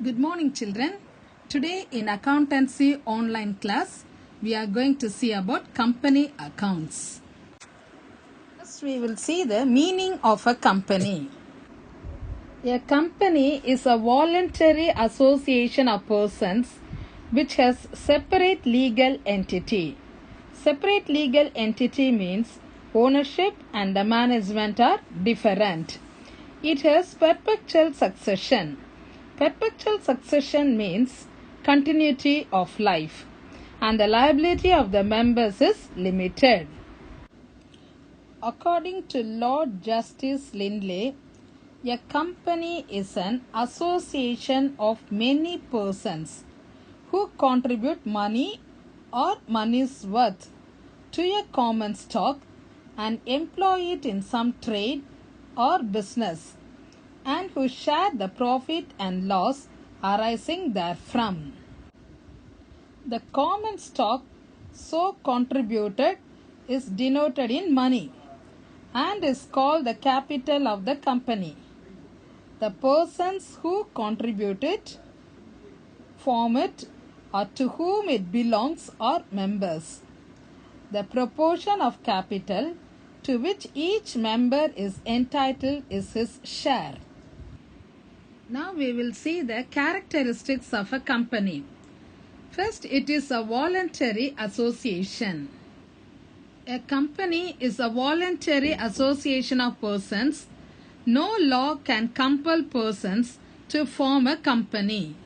Good morning, children. Today in accountancy online class, we are going to see about company accounts. First, we will see the meaning of a company. A company is a voluntary association of persons which has separate legal entity. Separate legal entity means ownership and the management are different. It has perpetual succession. Perpetual succession means continuity of life, and the liability of the members is limited. According to Lord Justice Lindley, a company is an association of many persons who contribute money or money's worth to a common stock and employ it in some trade or business, and who share the profit and loss arising therefrom. The common stock so contributed is denoted in money and is called the capital of the company. The persons who contribute it, form it, or to whom it belongs are members. The proportion of capital to which each member is entitled is his share. Now we will see the characteristics of a company. First, it is a voluntary association. A company is a voluntary association of persons. No law can compel persons to form a company.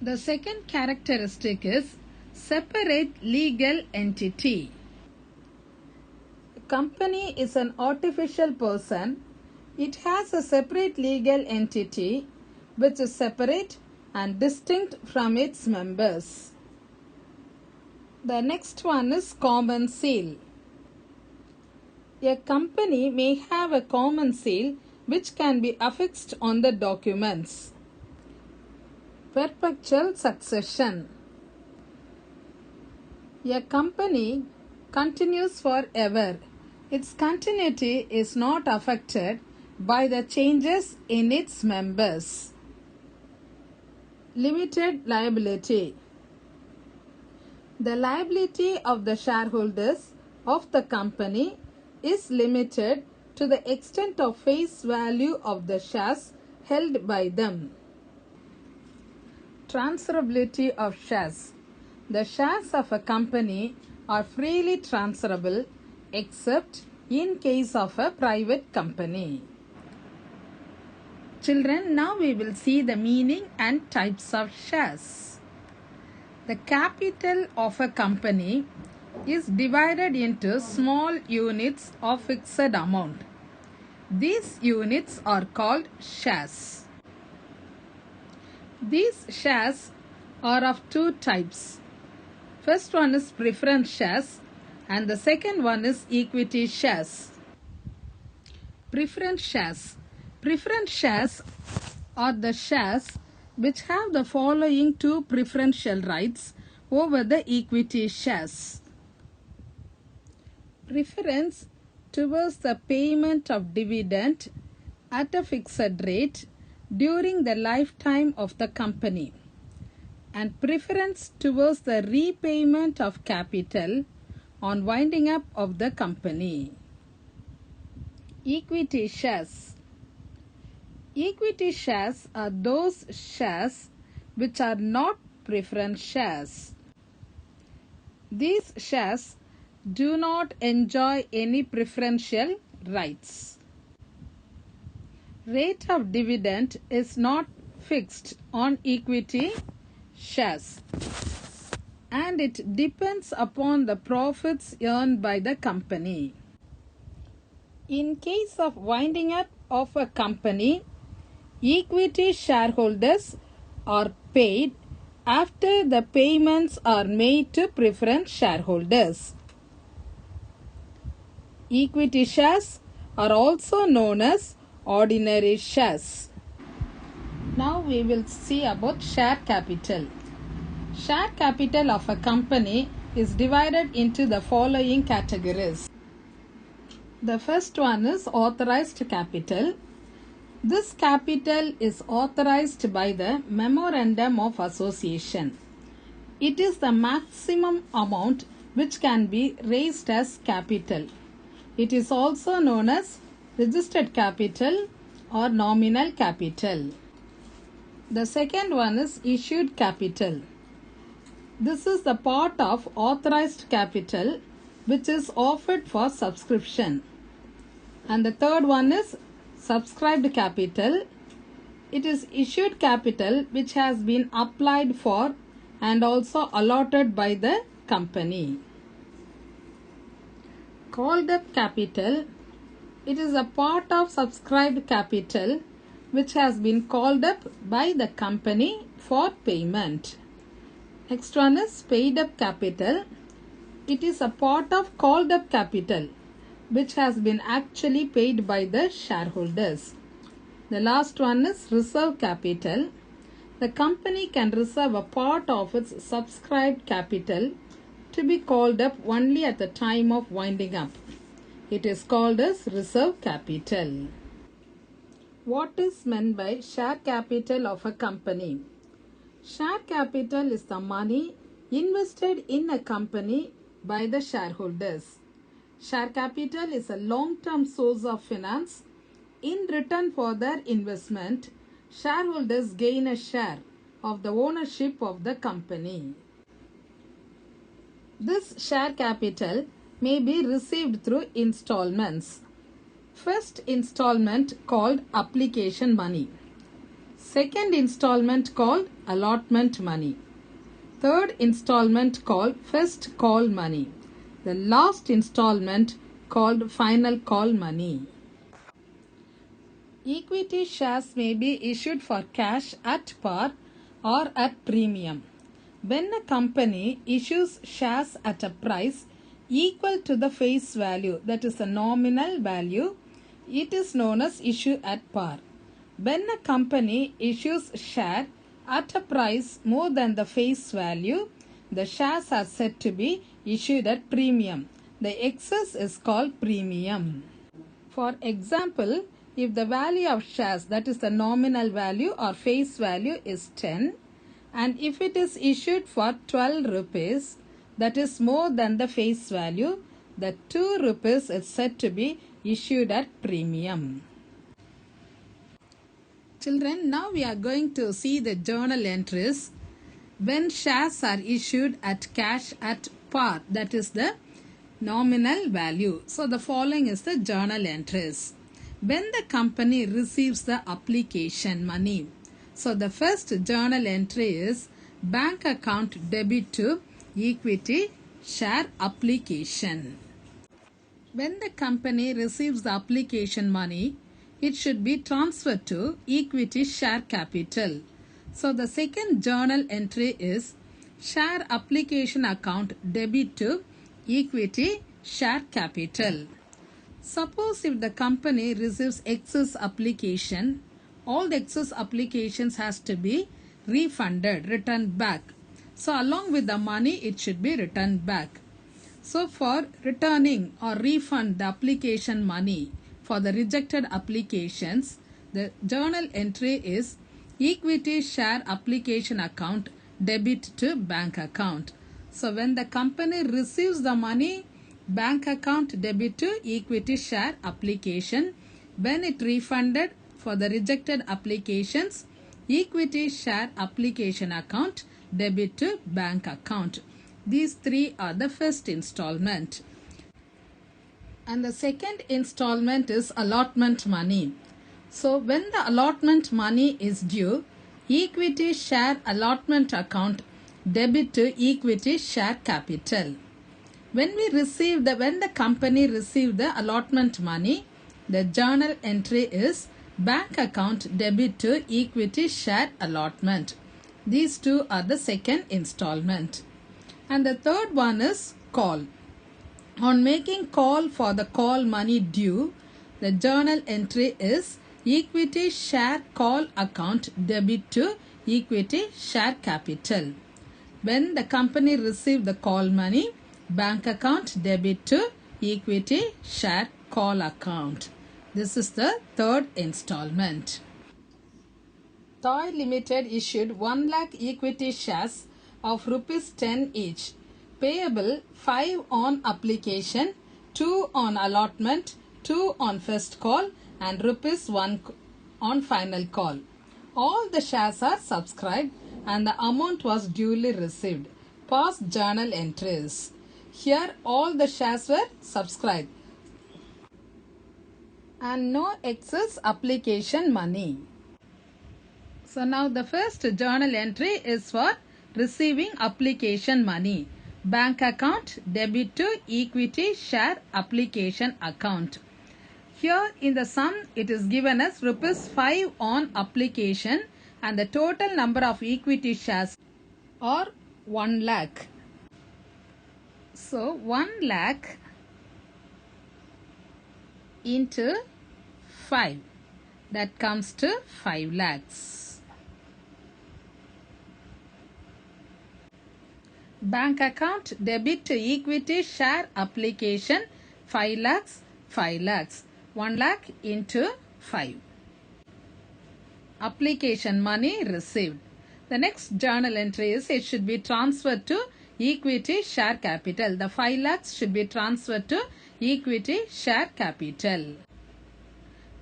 The second characteristic is separate legal entity. A company is an artificial person. It has a separate legal entity which is separate and distinct from its members. The next one is common seal. A company may have a common seal which can be affixed on the documents. Perpetual succession. A company continues forever. Its continuity is not affected by the changes in its members. Limited liability. The liability of the shareholders of the company is limited to the extent of face value of the shares held by them. Transferability of shares. The shares of a company are freely transferable except in case of a private company. Children, now we will see the meaning and types of shares. The capital of a company is divided into small units of fixed amount. These units are called shares. These shares are of two types. First one is preference shares and the second one is equity shares. Preference shares. Preference shares are the shares which have the following two preferential rights over the equity shares. Preference towards the payment of dividend at a fixed rate during the lifetime of the company, and preference towards the repayment of capital on winding up of the company. Equity shares. Equity shares are those shares which are not preference shares. These shares do not enjoy any preferential rights. Rate of dividend is not fixed on equity shares, and it depends upon the profits earned by the company. In case of winding up of a company, equity shareholders are paid after the payments are made to preference shareholders. Equity shares are also known as ordinary shares. Now we will see about share capital. Share capital of a company is divided into the following categories. The first one is authorized capital. This capital is authorized by the Memorandum of Association. It is the maximum amount which can be raised as capital. It is also known as registered capital or nominal capital. The second one is issued capital. This is the part of authorized capital which is offered for subscription. And the third one is subscribed capital. It is issued capital which has been applied for and also allotted by the company. Called up capital. It is a part of subscribed capital which has been called up by the company for payment. Next one is paid up capital. It is a part of called up capital which has been actually paid by the shareholders. The last one is reserve capital. The company can reserve a part of its subscribed capital to be called up only at the time of winding up. It is called as reserve capital. What is meant by share capital of a company? Share capital is the money invested in a company by the shareholders. Share capital is a long-term source of finance. In return for their investment, shareholders gain a share of the ownership of the company. This share capital may be received through installments. First installment called application money. Second installment called allotment money. Third installment called first call money. The last installment called final call money. Equity shares may be issued for cash at par or at premium. When a company issues shares at a price equal to the face value, that is the nominal value, it is known as issue at par. When a company issues share at a price more than the face value, the shares are said to be issued at premium. The excess is called premium. For example, if the value of shares, that is the nominal value or face value, is 10, and if it is issued for 12 rupees, that is more than the face value, the 2 rupees is said to be issued at premium. Children, now we are going to see the journal entries when shares are issued at cash at par, that is the nominal value. So the following is the journal entries. When the company receives the application money. So the first journal entry is bank account debit to equity share application. When the company receives the application money, it should be transferred to equity share capital. So the second journal entry is share application account debit to equity share capital. Suppose if the company receives excess application, all the excess applications has to be refunded, returned back. So along with the money, it should be returned back. So for returning or refund the application money for the rejected applications, the journal entry is equity share application account debit to bank account. So when the company receives the money, bank account debit to equity share application. When it refunded for the rejected applications, equity share application account debit to bank account. These three are the first installment. And the second installment is allotment money. So when the allotment money is due, equity share allotment account debit to equity share capital. When the company received the allotment money, the journal entry is bank account debit to equity share allotment. These two are the second installment. And the third one is call. On making call for the call money due, the journal entry is equity share call account debit to equity share capital. When the company received the call money, bank account debit to equity share call account. This is the third installment. Toy Limited issued 1 lakh equity shares of rupees 10 each, payable 5 on application, 2 on allotment, 2 on first call and rupees 1 on final call. All the shares are subscribed and the amount was duly received. Past journal entries. Here all the shares were subscribed and no excess application money. So now the first journal entry is for receiving application money. Bank account debit to equity share application account. Here in the sum it is given as rupees 5 on application and the total number of equity shares are 1 lakh. So 1 lakh into 5, that comes to 5 lakhs. Bank account debit to equity share application 5 lakhs, 5 lakhs. 1 lakh into 5. Application money received. The next journal entry is it should be transferred to equity share capital. The 5 lakhs should be transferred to equity share capital.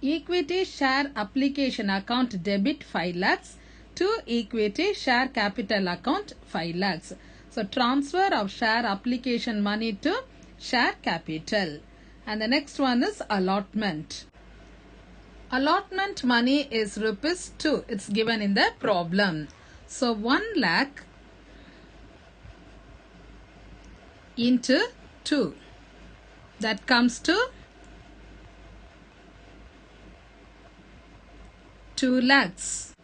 Equity share application account debit 5 lakhs to equity share capital account 5 lakhs. So transfer of share application money to share capital. And the next one is allotment. Allotment money is rupees 2. It's given in the problem. So 1 lakh into 2. That comes to 2 lakhs.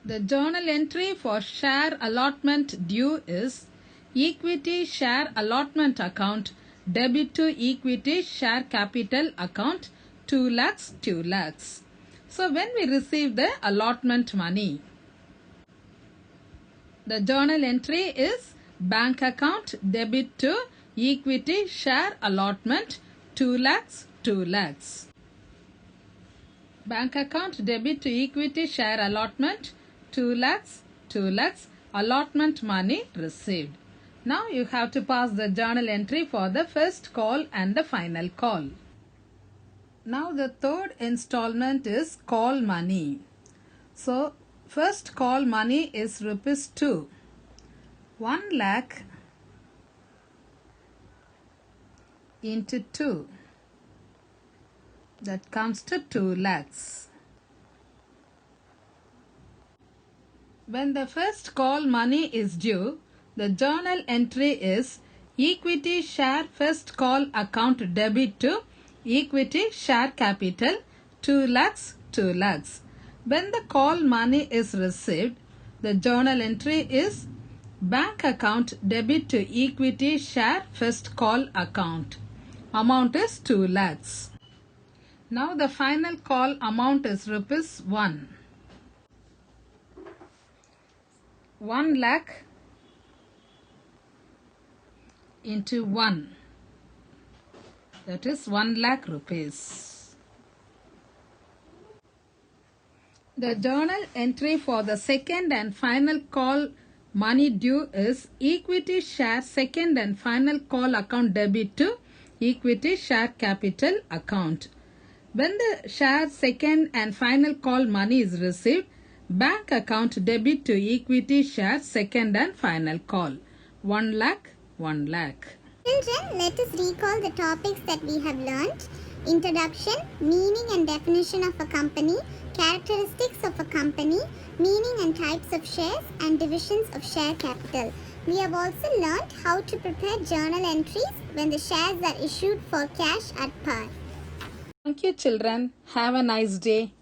The journal entry for share allotment due is equity share allotment account debit to equity share capital account 2 lakhs, 2 lakhs. So when we receive the allotment money, the journal entry is bank account debit to equity share allotment 2 lakhs, 2 lakhs. Bank account debit to equity share allotment 2 lakhs, 2 lakhs. Allotment money received. Now you have to pass the journal entry for the first call and the final call. Now the third installment is call money. So first call money is rupees 2. 1 lakh into 2. That comes to 2 lakhs. When the first call money is due, the journal entry is equity share first call account debit to equity share capital 2 lakhs, 2 lakhs. When the call money is received, the journal entry is bank account debit to equity share first call account. Amount is 2 lakhs. Now the final call amount is rupees 1. 1 lakh into 1, that is 1 lakh rupees. The journal entry for the second and final call money due is equity share second and final call account debit to equity share capital account. When the share second and final call money is received, bank account debit to equity share second and final call 1 lakh, 1 lakh. Children, let us recall the topics that we have learnt. Introduction, meaning and definition of a company, characteristics of a company, meaning and types of shares, and divisions of share capital. We have also learnt how to prepare journal entries when the shares are issued for cash at par. Thank you children. Have a nice day.